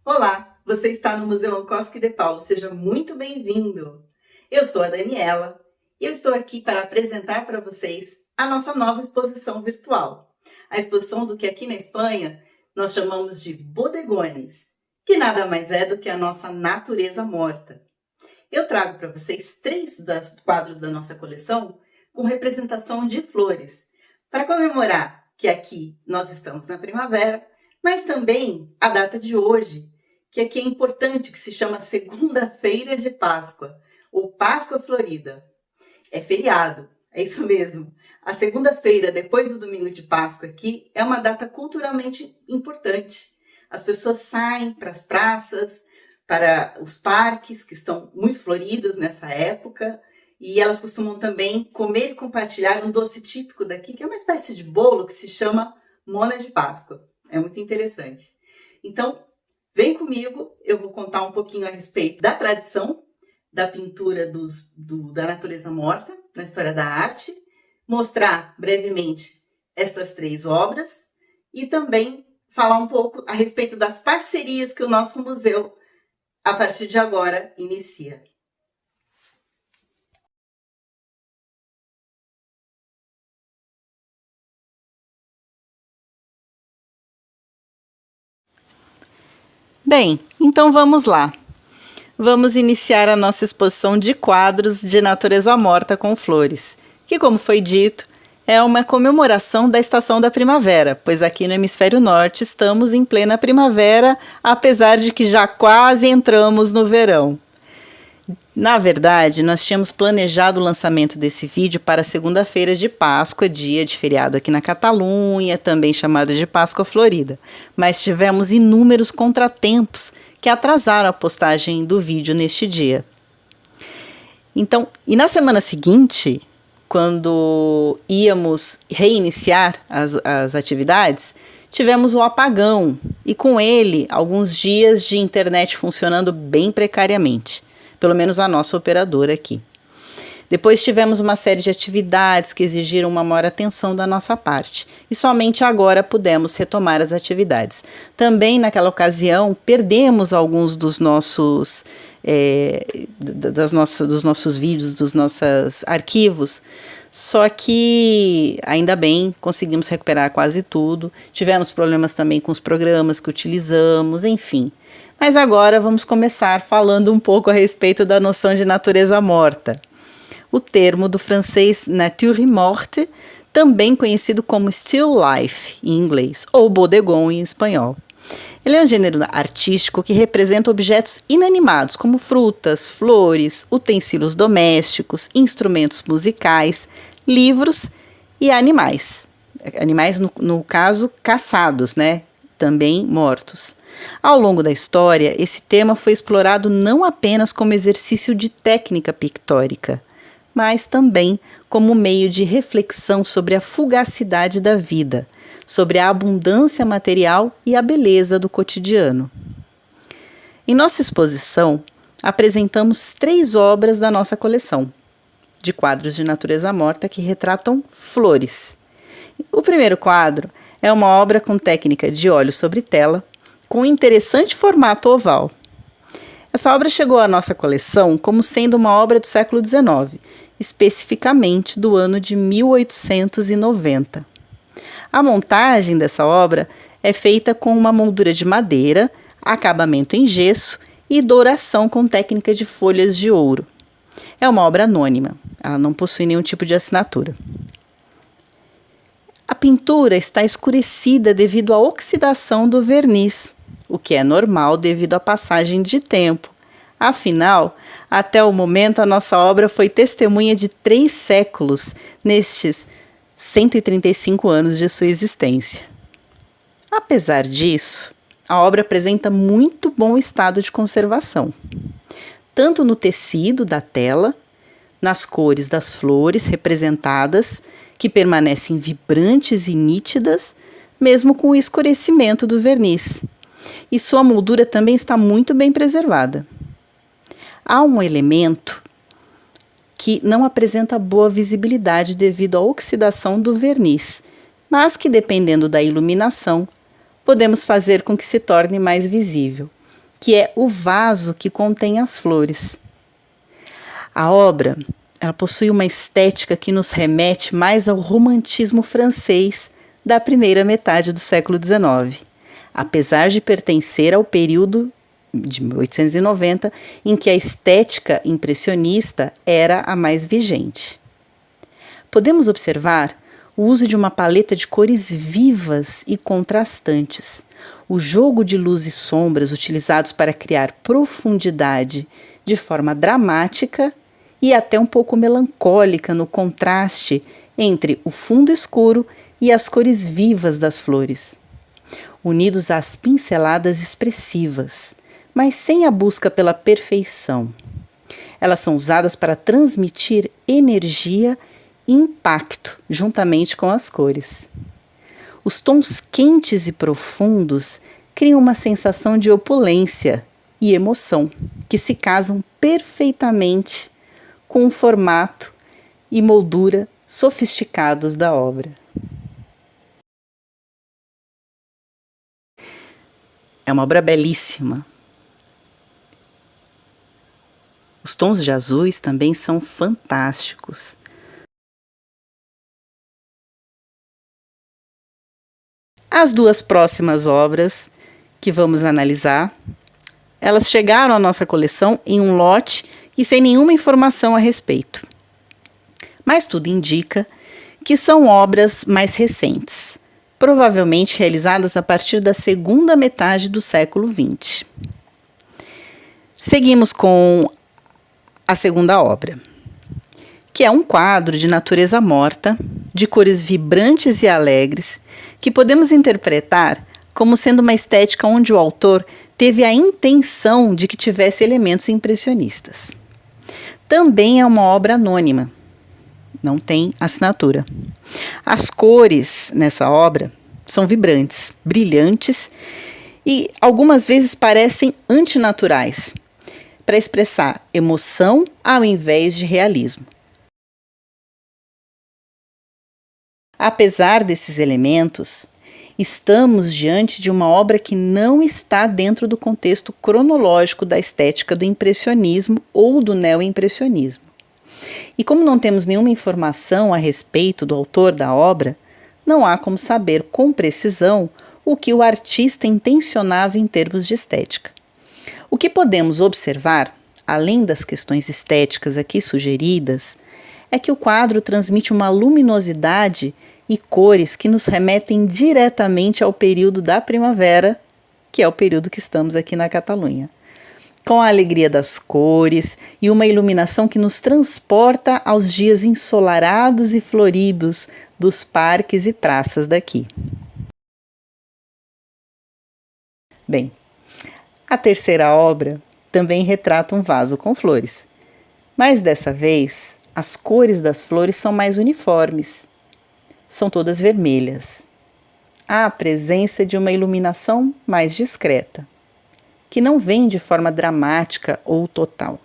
Olá, você está no Museu Olkowski de Paulo, seja muito bem-vindo! Eu sou a Daniela e eu estou aqui para apresentar para vocês a nossa nova exposição virtual. A exposição do que aqui na Espanha nós chamamos de bodegones, que nada mais é do que a nossa natureza morta. Eu trago para vocês 3 quadros da nossa coleção com representação de flores, para comemorar que aqui nós estamos na primavera, mas também a data de hoje, que aqui é importante, que se chama Segunda-feira de Páscoa, ou Páscoa Florida. É feriado, é isso mesmo. A segunda-feira, depois do domingo de Páscoa aqui, é uma data culturalmente importante. As pessoas saem para as praças, para os parques, que estão muito floridos nessa época, e elas costumam também comer e compartilhar um doce típico daqui, que é uma espécie de bolo que se chama mona de Páscoa. É muito interessante. Então, vem comigo, eu vou contar um pouquinho a respeito da tradição da pintura da natureza morta na história da arte, mostrar brevemente essas 3 obras e também falar um pouco a respeito das parcerias que o nosso museu, a partir de agora, inicia. Bem, então vamos lá. Vamos iniciar a nossa exposição de quadros de natureza morta com flores, que, como foi dito, é uma comemoração da estação da primavera, pois aqui no hemisfério norte estamos em plena primavera, apesar de que já quase entramos no verão. Na verdade, nós tínhamos planejado o lançamento desse vídeo para segunda-feira de Páscoa, dia de feriado aqui na Catalunha, também chamado de Páscoa Florida, mas tivemos inúmeros contratempos que atrasaram a postagem do vídeo neste dia. Então, e na semana seguinte, quando íamos reiniciar as atividades, tivemos o apagão e com ele alguns dias de internet funcionando bem precariamente. Pelo menos a nossa operadora aqui. Depois tivemos uma série de atividades que exigiram uma maior atenção da nossa parte. E somente agora pudemos retomar as atividades. Também naquela ocasião perdemos alguns dos nossos vídeos, dos nossos arquivos. Só que ainda bem, conseguimos recuperar quase tudo. Tivemos problemas também com os programas que utilizamos, enfim. Mas agora vamos começar falando um pouco a respeito da noção de natureza morta. O termo do francês nature morte, também conhecido como still life em inglês, ou bodegon em espanhol. Ele é um gênero artístico que representa objetos inanimados, como frutas, flores, utensílios domésticos, instrumentos musicais, livros e animais. Animais, no caso, caçados, né? Também mortos. Ao longo da história, esse tema foi explorado não apenas como exercício de técnica pictórica, mas também como meio de reflexão sobre a fugacidade da vida, sobre a abundância material e a beleza do cotidiano. Em nossa exposição, apresentamos 3 obras da nossa coleção, de quadros de natureza morta que retratam flores. O primeiro quadro é uma obra com técnica de óleo sobre tela, com um interessante formato oval. Essa obra chegou à nossa coleção como sendo uma obra do século XIX, especificamente do ano de 1890. A montagem dessa obra é feita com uma moldura de madeira, acabamento em gesso e douração com técnica de folhas de ouro. É uma obra anônima, ela não possui nenhum tipo de assinatura. A pintura está escurecida devido à oxidação do verniz, o que é normal devido à passagem de tempo. Afinal, até o momento a nossa obra foi testemunha de 3 séculos nestes 135 anos de sua existência. Apesar disso, a obra apresenta muito bom estado de conservação, tanto no tecido da tela, nas cores das flores representadas, que permanecem vibrantes e nítidas, mesmo com o escurecimento do verniz. E sua moldura também está muito bem preservada. Há um elemento que não apresenta boa visibilidade devido à oxidação do verniz, mas que, dependendo da iluminação, podemos fazer com que se torne mais visível, que é o vaso que contém as flores. A obra, ela possui uma estética que nos remete mais ao romantismo francês da primeira metade do século XIX, apesar de pertencer ao período de 1890, em que a estética impressionista era a mais vigente. Podemos observar o uso de uma paleta de cores vivas e contrastantes, o jogo de luz e sombras utilizados para criar profundidade de forma dramática e até um pouco melancólica no contraste entre o fundo escuro e as cores vivas das flores, unidos às pinceladas expressivas, mas sem a busca pela perfeição. Elas são usadas para transmitir energia e impacto juntamente com as cores. Os tons quentes e profundos criam uma sensação de opulência e emoção que se casam perfeitamente com o formato e moldura sofisticados da obra. É uma obra belíssima. Os tons de azuis também são fantásticos. As duas próximas obras que vamos analisar, elas chegaram à nossa coleção em um lote e sem nenhuma informação a respeito. Mas tudo indica que são obras mais recentes, provavelmente realizadas a partir da segunda metade do século XX. Seguimos com a segunda obra, que é um quadro de natureza morta, de cores vibrantes e alegres, que podemos interpretar como sendo uma estética onde o autor teve a intenção de que tivesse elementos impressionistas. Também é uma obra anônima, não tem assinatura. As cores nessa obra são vibrantes, brilhantes e algumas vezes parecem antinaturais, para expressar emoção ao invés de realismo. Apesar desses elementos, estamos diante de uma obra que não está dentro do contexto cronológico da estética do impressionismo ou do neoimpressionismo. E como não temos nenhuma informação a respeito do autor da obra, não há como saber com precisão o que o artista intencionava em termos de estética. O que podemos observar, além das questões estéticas aqui sugeridas, é que o quadro transmite uma luminosidade e cores que nos remetem diretamente ao período da primavera, que é o período que estamos aqui na Catalunha, com a alegria das cores e uma iluminação que nos transporta aos dias ensolarados e floridos dos parques e praças daqui. Bem, a terceira obra também retrata um vaso com flores, mas dessa vez as cores das flores são mais uniformes. São todas vermelhas. Há a presença de uma iluminação mais discreta, que não vem de forma dramática ou total,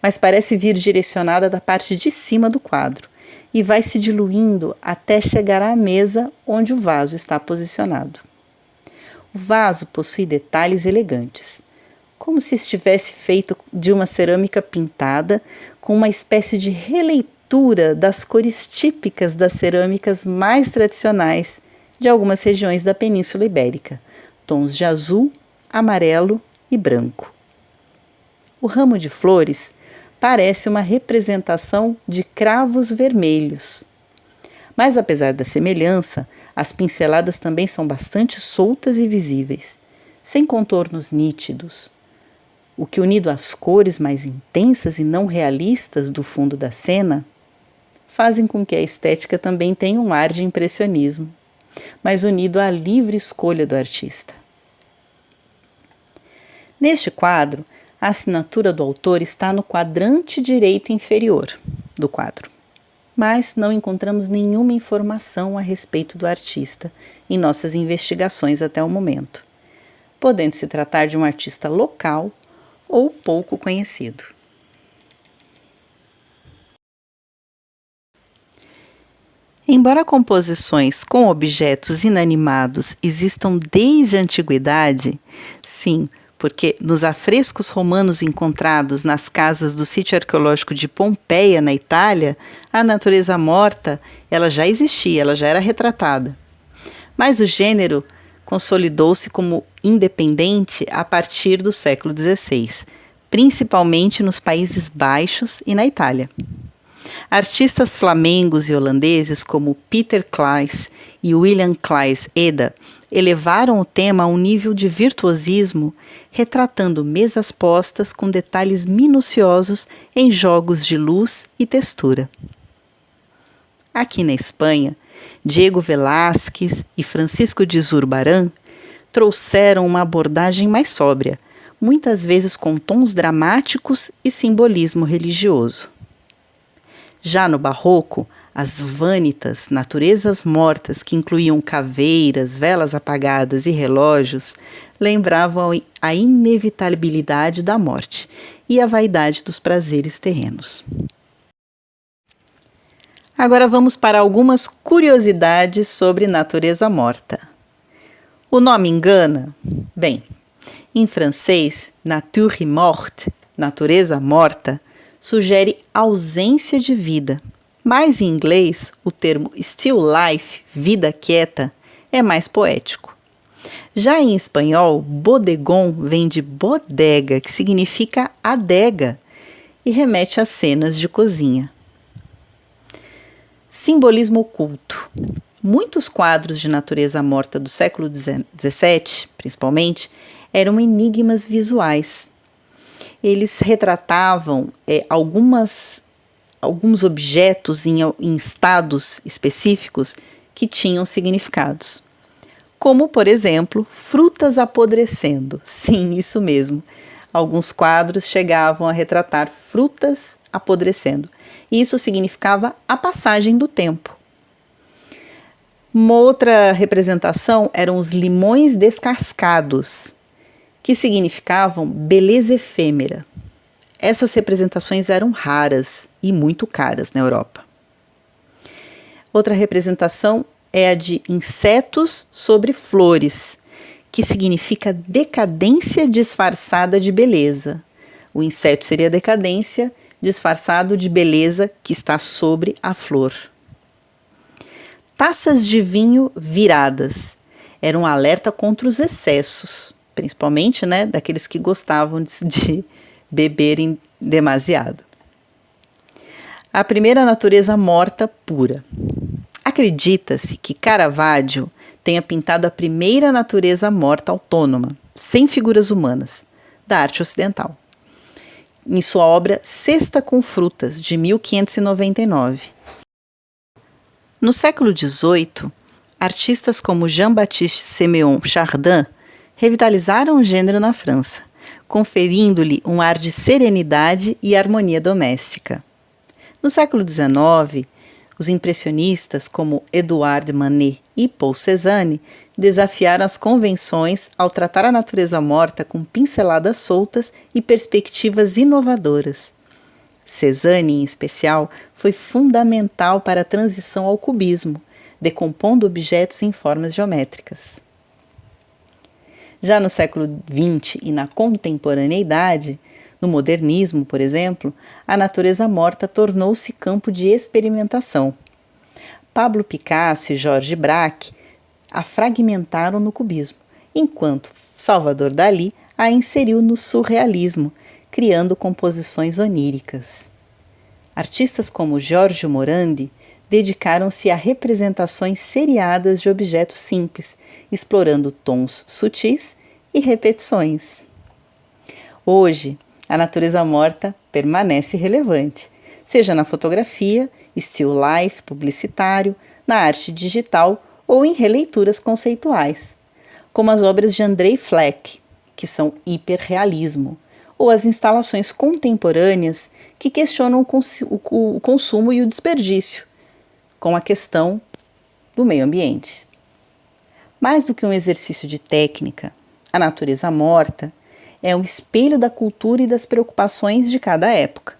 mas parece vir direcionada da parte de cima do quadro e vai se diluindo até chegar à mesa onde o vaso está posicionado. O vaso possui detalhes elegantes, como se estivesse feito de uma cerâmica pintada com uma espécie de releitura das cores típicas das cerâmicas mais tradicionais de algumas regiões da Península Ibérica, tons de azul, amarelo e branco. O ramo de flores parece uma representação de cravos vermelhos. Mas apesar da semelhança, as pinceladas também são bastante soltas e visíveis, sem contornos nítidos, o que, unido às cores mais intensas e não realistas do fundo da cena, fazem com que a estética também tenha um ar de impressionismo, mas unido à livre escolha do artista. Neste quadro, A assinatura do autor está no quadrante direito inferior do quadro, mas não encontramos nenhuma informação a respeito do artista em nossas investigações até o momento, podendo se tratar de um artista local ou pouco conhecido. Embora composições com objetos inanimados existam desde a antiguidade, sim, porque nos afrescos romanos encontrados nas casas do sítio arqueológico de Pompeia, na Itália, a natureza morta ela já existia, ela já era retratada. Mas o gênero consolidou-se como independente a partir do século XVI, principalmente nos Países Baixos e na Itália. Artistas flamengos e holandeses como Peter Claes e William Claes Eda elevaram o tema a um nível de virtuosismo, retratando mesas postas com detalhes minuciosos em jogos de luz e textura. Aqui na Espanha, Diego Velázquez e Francisco de Zurbarán trouxeram uma abordagem mais sóbria, muitas vezes com tons dramáticos e simbolismo religioso. Já no Barroco, as vanitas, naturezas mortas que incluíam caveiras, velas apagadas e relógios, lembravam a inevitabilidade da morte e a vaidade dos prazeres terrenos. Agora vamos para algumas curiosidades sobre natureza morta. O nome engana? Bem, em francês, nature morte, natureza morta, sugere ausência de vida, mas em inglês o termo still life, vida quieta, é mais poético. Já em espanhol, bodegón vem de bodega, que significa adega, e remete a cenas de cozinha. Simbolismo oculto. Muitos quadros de natureza morta do século XVII, principalmente, eram enigmas visuais. Eles retratavam alguns objetos em estados específicos que tinham significados. Como, por exemplo, frutas apodrecendo. Sim, isso mesmo. Alguns quadros chegavam a retratar frutas apodrecendo. E isso significava a passagem do tempo. Uma outra representação eram os limões descascados, que significavam beleza efêmera. Essas representações eram raras e muito caras na Europa. Outra representação é a de insetos sobre flores, que significa decadência disfarçada de beleza. O inseto seria decadência disfarçado de beleza que está sobre a flor. Taças de vinho viradas. Era um alerta contra os excessos, principalmente, daqueles que gostavam de beberem demasiado. A primeira natureza morta pura. Acredita-se que Caravaggio tenha pintado a primeira natureza morta autônoma, sem figuras humanas, da arte ocidental, em sua obra Cesta com Frutas, de 1599. No século XVIII, artistas como Jean-Baptiste Siméon Chardin revitalizaram o gênero na França, conferindo-lhe um ar de serenidade e harmonia doméstica. No século XIX, os impressionistas como Edouard Manet e Paul Cézanne desafiaram as convenções ao tratar a natureza morta com pinceladas soltas e perspectivas inovadoras. Cézanne, em especial, foi fundamental para a transição ao cubismo, decompondo objetos em formas geométricas. Já no século XX e na contemporaneidade, no modernismo, por exemplo, a natureza morta tornou-se campo de experimentação. Pablo Picasso e Georges Braque a fragmentaram no cubismo, enquanto Salvador Dalí a inseriu no surrealismo, criando composições oníricas. Artistas como Giorgio Morandi dedicaram-se a representações seriadas de objetos simples, explorando tons sutis e repetições. Hoje, a natureza morta permanece relevante, seja na fotografia, still life, publicitário, na arte digital ou em releituras conceituais, como as obras de Andrei Fleck, que são hiperrealismo, ou as instalações contemporâneas que questionam o consumo e o desperdício, com a questão do meio ambiente. Mais do que um exercício de técnica, a natureza morta é um espelho da cultura e das preocupações de cada época.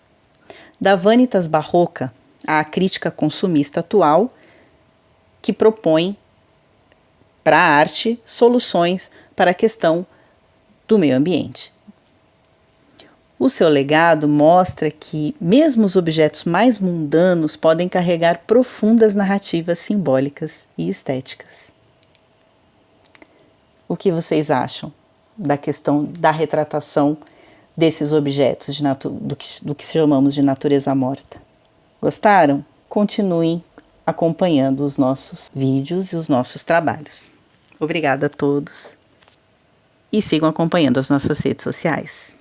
Da vanitas barroca à crítica consumista atual, que propõe para a arte soluções para a questão do meio ambiente. O seu legado mostra que mesmo os objetos mais mundanos podem carregar profundas narrativas simbólicas e estéticas. O que vocês acham da questão da retratação desses objetos do que chamamos de natureza morta? Gostaram? Continuem acompanhando os nossos vídeos e os nossos trabalhos. Obrigada a todos e sigam acompanhando as nossas redes sociais.